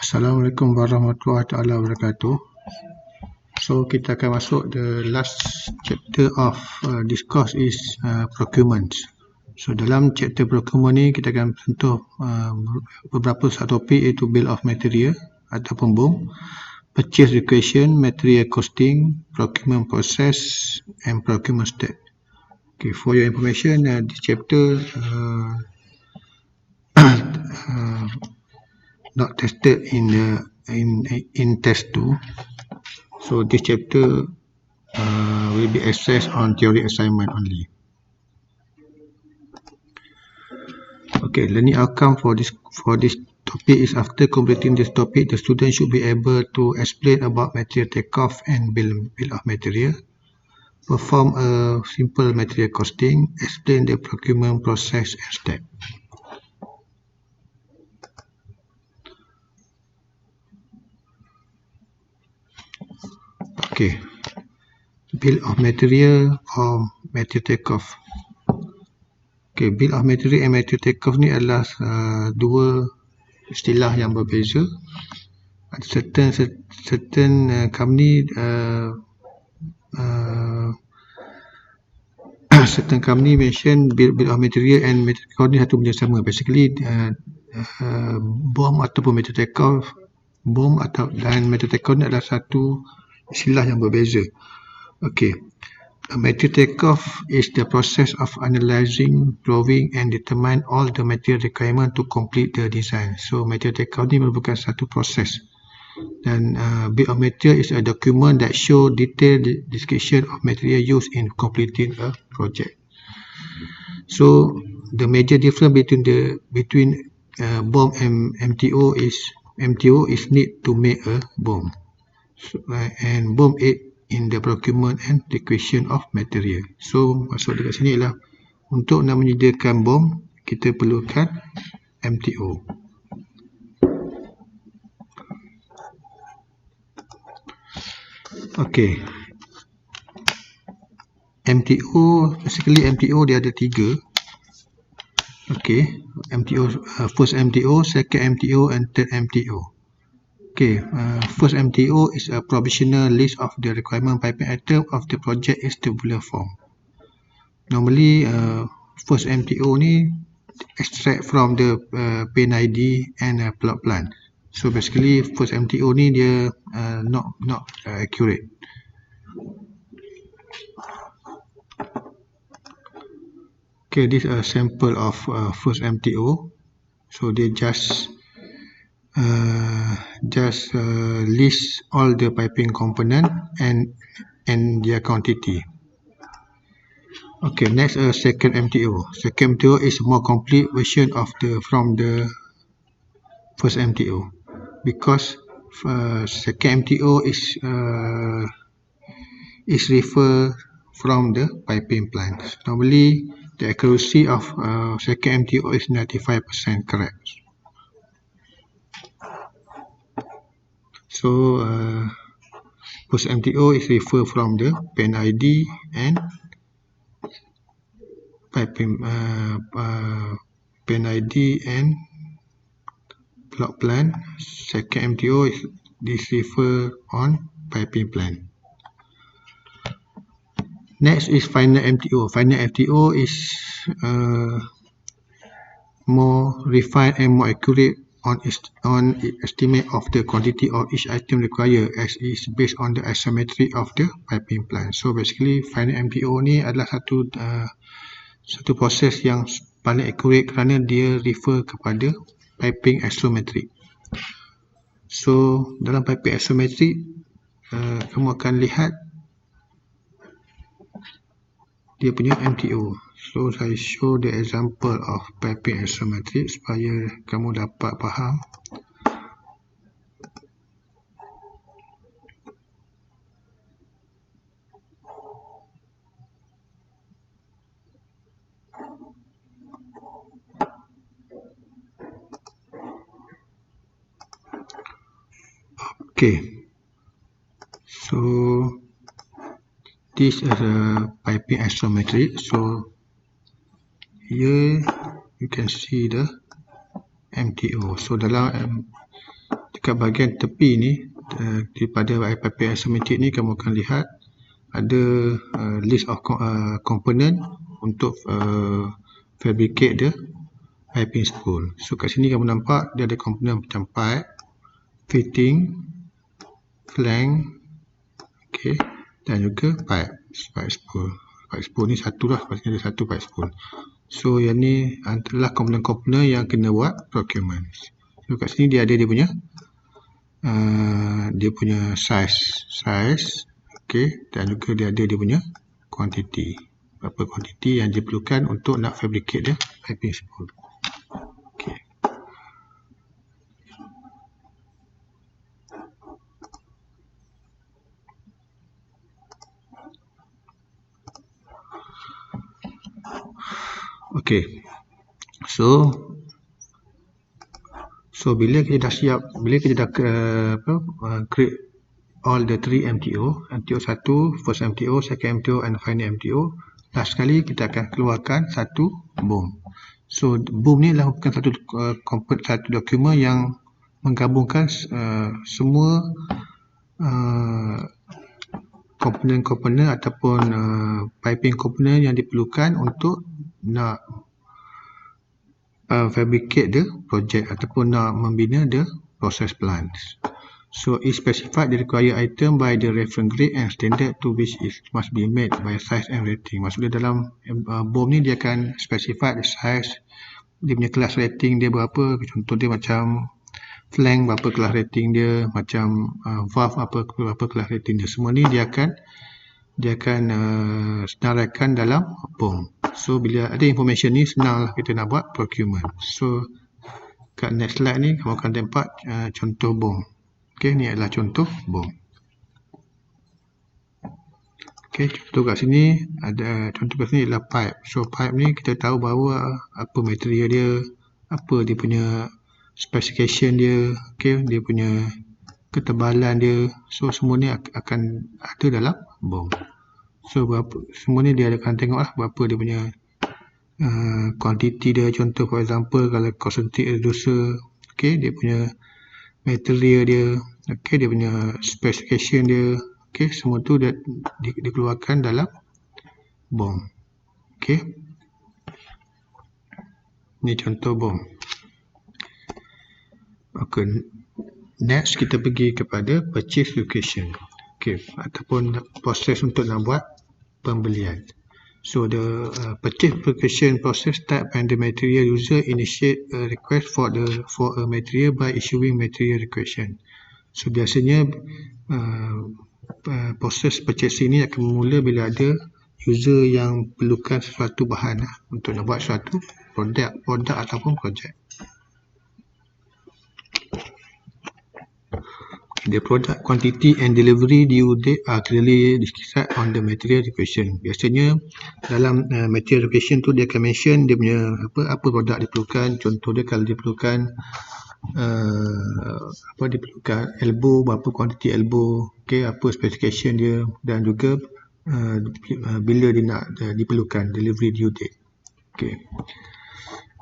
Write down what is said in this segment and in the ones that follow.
Assalamualaikum warahmatullahi taala wabarakatuh. So kita akan masuk the last chapter of this course is procurement. So dalam chapter procurement ni kita akan sentuh beberapa subtopik iaitu bill of material ataupun BOM, purchase requisition, material costing, procurement process and procurement step. Okay, for your information, this chapter not tested in test 2. So this chapter will be assessed on theory assignment only. Okay, learning outcome for this topic is after completing this topic, the student should be able to explain about material takeoff and bill of material, perform a simple material costing, explain the procurement process and step. Okay, bill of material or material takeoff. Okay, bill of material and material takeoff ni adalah dua istilah yang berbeza. Certain company certain company mention bill of material and material takeoff ni satu benda sama. Basically BOM ataupun material takeoff, BOM dan material takeoff ni adalah satu istilah yang berbeza. Okay, a material takeoff is the process of analyzing, drawing and determine all the material requirement to complete the design. So material takeoff ni merupakan satu proses. Dan bill of material is a document that show detailed description of material used in completing a project. So the major difference between BOM and MTO is need to make a BOM. So, and BOM aid in the procurement and requisition of material. So maksud dekat sini ialah untuk nak menyediakan BOM kita perlukan MTO. Okay, MTO basically MTO dia ada tiga. Okay, MTO first MTO, second MTO and third MTO. Okay, first MTO is a provisional list of the requirement piping item of the project in tabular form. Normally, first MTO ni extract from the PAN ID and plot plan. So basically, first MTO ni dia not accurate. Okay, this is a sample of first MTO. So they just list all the piping component and their quantity. Okay, next second MTO. Second MTO is more complete version of from the first MTO because second MTO is refer from the piping plan. Normally, the accuracy of second MTO is 95% correct. So first MTO is refer from the PAN ID and piping PAN ID and plot plan. Second MTO is refer on piping plan. Next is final MTO. Final MTO is more refined and more accurate on estimate of the quantity of each item required as is based on the isometry of the piping plan. So basically final MTO ni adalah satu proses yang paling accurate kerana dia refer kepada piping isometry. So dalam piping isometry kamu akan lihat dia punya MTO. So saya show the example of piping isometry supaya kamu dapat faham. Okay, so this is a piping isometry. So here you can see the MTO. So dalam dekat bahagian tepi ni daripada piping isometrik ni, kamu akan lihat ada list of component untuk fabricate the piping spool. So kat sini kamu nampak dia ada komponen macam pipe, fitting, flank, okay, dan juga pipe spool. Pipe spool ni satu lah, pastinya ada satu pipe spool. So yang ni adalah komponen-komponen yang kena buat procurement. So kat sini dia ada dia punya size, okay, dan juga dia ada dia punya quantity, berapa quantity yang diperlukan untuk nak fabricate dia piping spool. Okay. Okay. So bila kita dah siap, bila kita dah create all the 3 MTO, MTO 1, first MTO, second MTO and final MTO, last sekali kita akan keluarkan satu BOM. So BOM ni adalah bukan satu dokumen yang menggabungkan semua komponen-komponen ataupun piping komponen yang diperlukan untuk nak fabricate the project ataupun nak membina the process plants. So it specified the required item by the reference grade and standard to which it must be made by size and rating. Maksudnya dalam BOM ni dia akan specify the size, dia punya kelas rating dia berapa. Contoh dia macam flank berapa kelas rating dia, macam valve apa kelas rating dia. Semua ni dia akan senaraikan dalam BOM. So bila ada information ni, senanglah kita nak buat procurement. So kat next slide ni kamu akan dapat contoh BOM. Okay, ni adalah contoh BOM. Okay, contoh kat sini adalah pipe. So pipe ni kita tahu bahawa apa material dia, apa dia punya specification dia, okay, dia punya ketebalan dia. So semua ni akan ada dalam BOM. So semua ni dia akan tengok lah berapa dia punya quantity dia. Contoh for example kalau concentrate reducer, okay, dia punya material dia, okay, dia punya specification dia, okay, semua tu dia dikeluarkan dalam BOM. Okay, ni contoh BOM. Okay, next kita pergi kepada purchase location, okay, ataupun proses untuk nak buat pembelian. So the purchase location process start when the material user initiate a request for a material by issuing material requisition. So biasanya proses purchasing ni akan bermula bila ada user yang perlukan sesuatu bahan untuk nak buat suatu produk ataupun projek. The product quantity and delivery due date are clearly described on the material requisition. Biasanya dalam material requisition tu dia akan mention dia punya apa produk diperlukan. Contoh dia kalau diperlukan diperlukan elbow, berapa quantity elbow, okay, apa specification dia, dan juga bila dia nak diperlukan, delivery due date. Okay.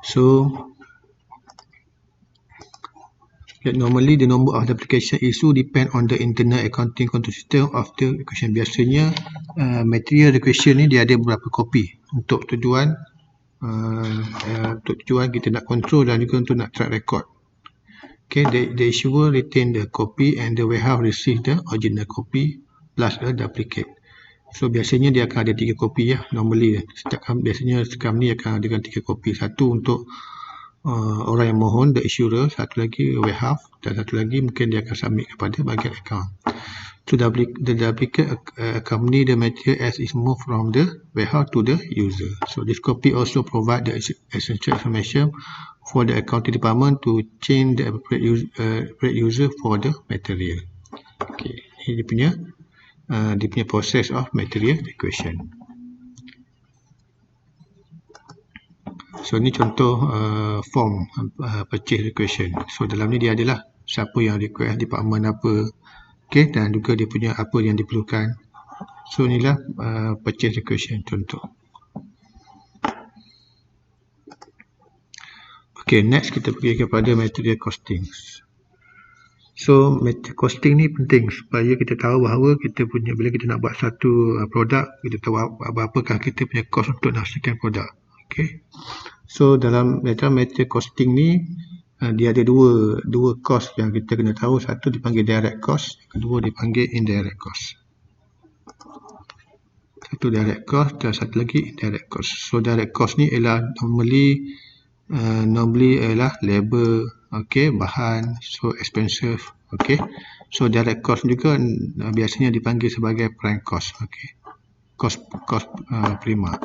So normally the number of the application issue depend on the internal accounting control system of the requisition. Biasanya material requisition ni dia ada beberapa kopi untuk tujuan kita nak control dan juga untuk nak track record. Okay, the issuer retain the copy and the warehouse receive the original copy plus a duplicate. So biasanya dia akan ada 3 kopi ya. Normally biasanya company akan adakan 3 kopi. Satu untuk orang yang mohon, the issuer, satu lagi warehouse, dan satu lagi mungkin dia akan submit kepada bahagian account. So the duplicate accompany the material as is moved from the warehouse to the user. So this copy also provide the essential information for the accounting department to change the appropriate user for the material. Okay, ini dia punya process of material requisition. So ni contoh form purchase requisition. So dalam ni dia adalah siapa yang request, department apa, okay, dan juga dia punya apa yang diperlukan. So inilah purchase requisition contoh. Okay, next kita pergi kepada material costings. So method costing ni penting supaya kita tahu bahawa kita punya, bila kita nak buat satu produk, kita tahu berapakah kita punya kos untuk menghasilkan produk. Okay. So dalam method costing ni dia ada dua kos yang kita kena tahu. Satu dipanggil direct cost, kedua dipanggil indirect cost. Satu direct cost dan satu lagi indirect cost. So direct cost ni ialah normally ialah labor, okay, bahan, so expensive, okay. So direct cost juga biasanya dipanggil sebagai prime cost, okay, cost prima.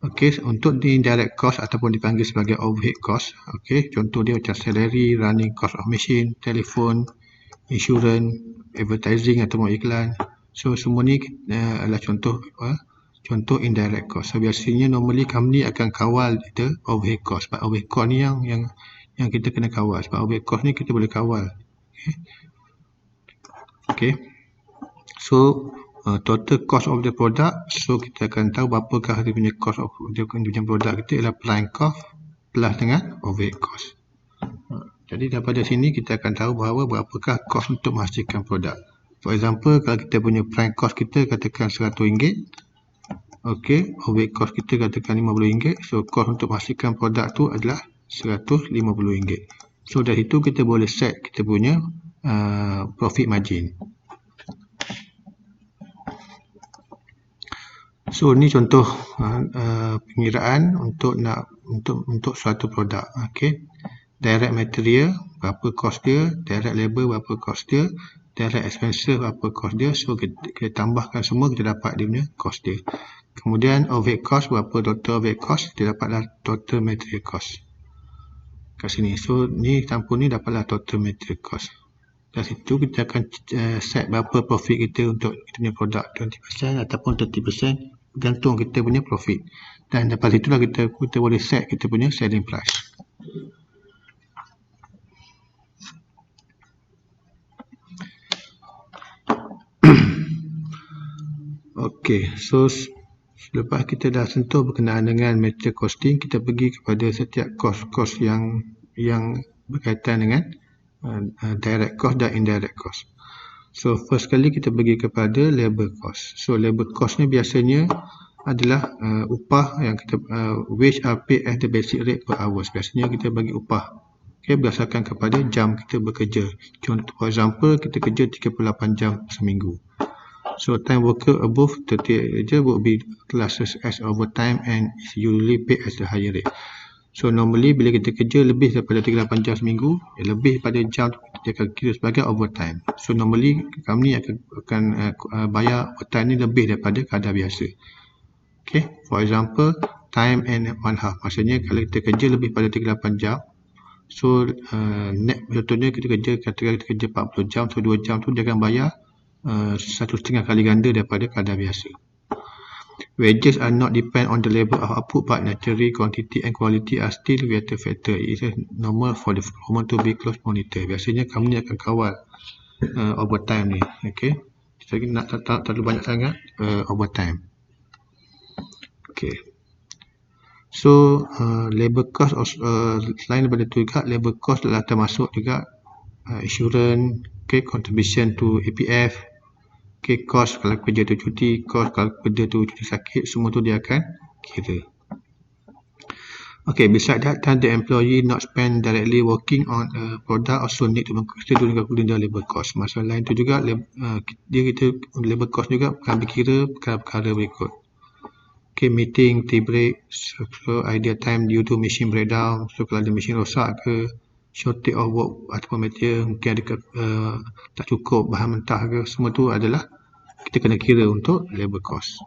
Okay, untuk di indirect cost ataupun dipanggil sebagai overhead cost, okay, contoh dia macam salary, running cost of machine, telefon, insurans, advertising ataupun iklan. So semua ni adalah contoh indirect cost. So biasanya normally company akan kawal kita overhead cost. Sebab overhead cost ni yang kita kena kawal. Sebab overhead cost ni kita boleh kawal. Okay. So total cost of the product. So kita akan tahu berapakah dia punya cost of dia punya produk kita ialah prime cost plus dengan overhead cost. Jadi daripada sini kita akan tahu bahawa berapakah cost untuk menghasilkan produk. For example, kalau kita punya prime cost kita katakan RM100, okay, overhead cost kita katakan RM50, so cost untuk menghasilkan produk tu adalah RM150. So dari situ kita boleh set kita punya profit margin. So ni contoh pengiraan untuk suatu produk, okay. Direct material berapa cost dia, direct labor berapa cost dia, direct expenses berapa cost dia. So kita tambahkan semua, kita dapat dia punya cost dia. Kemudian overhead cost berapa total overhead cost, kita dapatlah total material cost kat sini. So ni campur ni dapatlah total material cost. Dari situ kita akan set berapa profit kita untuk kita punya produk, 20% ataupun 30%, bergantung kita punya profit. Dan daripada itulah kita boleh set kita punya selling price. Okey, so selepas kita dah sentuh berkenaan dengan method costing, kita pergi kepada setiap kos-kos yang berkaitan dengan direct cost dan indirect cost. So first kali kita pergi kepada labor cost. So labor cost ni biasanya adalah upah yang kita wage are paid as the basic rate per hours. Biasanya kita bagi upah, okay, berdasarkan kepada jam kita bekerja. Contoh, for example, kita kerja 38 jam seminggu. So time worker above 38 hours would be classed as overtime and is usually paid as the higher rate. So normally bila kita kerja lebih daripada 38 jam seminggu, lebih pada jam kita akan kira sebagai overtime. So normally kami akan bayar overtime ni lebih daripada kadar biasa. Okay, for example, time and 1/2. Maksudnya kalau kita kerja lebih pada 38 jam, so net contohnya kita katakan kita kerja 40 jam, so 2 jam tu dia akan bayar 1.5 kali ganda daripada kadar biasa. Wages are not depend on the level of output, but naturally quantity and quality are still greater factor. It is normal for the performance to be close monitor. Biasanya company akan kawal overtime ni, okay. Jadi nak tak terlalu banyak sangat overtime. Okay. So labor cost selain daripada itu juga, labor cost adalah termasuk juga insurance, okay, contribution to APF, okay, cost kalau kerja tu cuti, cost kalau kerja tu cuti sakit, semua tu dia akan kira. Okay, besides that, time the employee not spend directly working on a product also need to consider during calculating the labor cost. Masalah lain tu juga, kita labor cost juga akan berkira perkara-perkara berikut. Okay, meeting, tea break, so idle time due to machine breakdown. So kalau ada mesin rosak ke, shortage of work ataupun material, mungkin ada tak cukup bahan mentah ke, semua tu adalah kita kena kira untuk labor cost.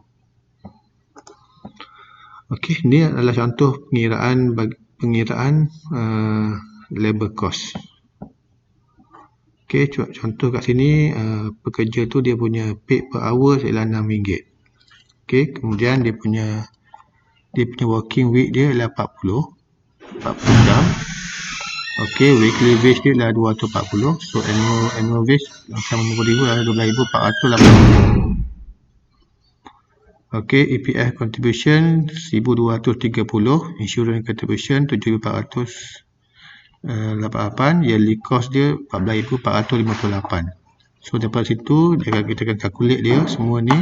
Okey, ini adalah contoh pengiraan labor cost. Okey, contoh kat sini pekerja tu dia punya paid per hour ialah RM6. Okey, kemudian dia punya working week dia ialah 40 jam. Okey, weekly wage dia adalah 240. So annual wage macam RM50,000 adalah RM12,480. Okey, EPF contribution 1,230, insurance contribution 7,400, 88, yearly cost dia 14,458. So daripada situ kita akan calculate dia semua ni.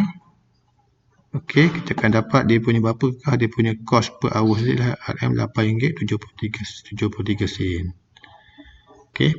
Okey, kita akan dapat dia punya berapakah dia punya cost per hour RM8.73. Okey.